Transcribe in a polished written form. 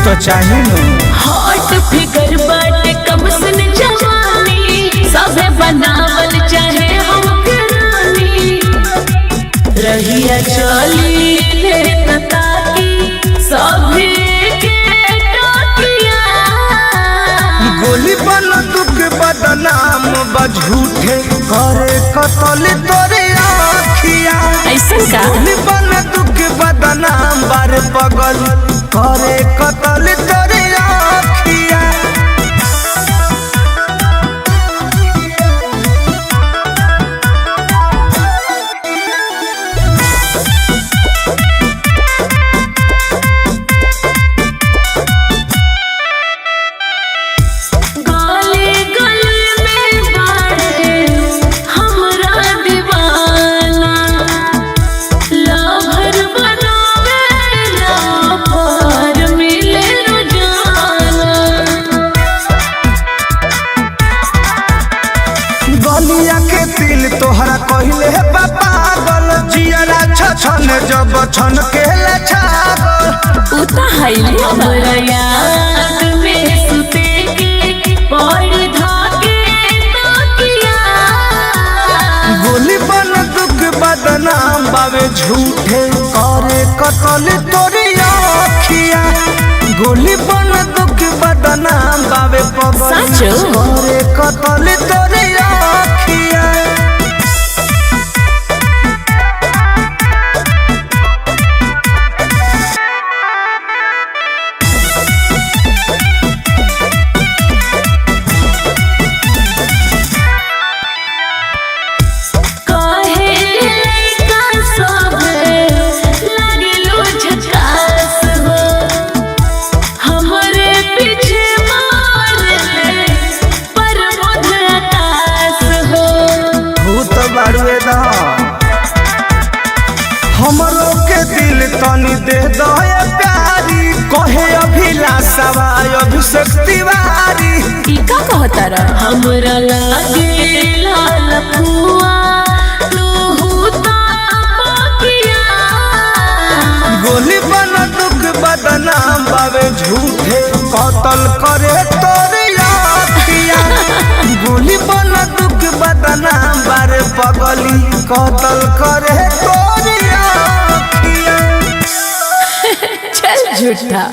तो चाहिए न हॉट फिगर बाटे कम सुन जवानी सबे बनावल चाहे हमके रानी रहिया चली ले ताकी सभी के टोकिया गोली बन दुख बदनाम बझूठे करे कतल तोरे आखिया ऐसा का गोली बन दुख बदनाम बारे पगल करे कतल तोरे आखिया के दिल तोहरा कहले पागल जियरा छछन जब छन के छागल उता हाइले हमरा याद में सुते के पड़ धाके तकिया गोली बन दुख बदनाम बावे झूठे करे कतल तोरी आखिया गोली बन दुख बदनाम बावे पगल करे कतल तोरी आखिया हमरो के दिल तनी दे दो प्यारी कहे अभिलाषवा अभिषेक तिवारी ई का कहता रा हमरा लागे लाल फुआ तू ता बाकिया गोली बन दुख बदनाम बावे झूठे कतल करे तोरी आखिया गोली बन दुख बदनाम बारे पगली कतल करे तोरी आखिया चल झूठा।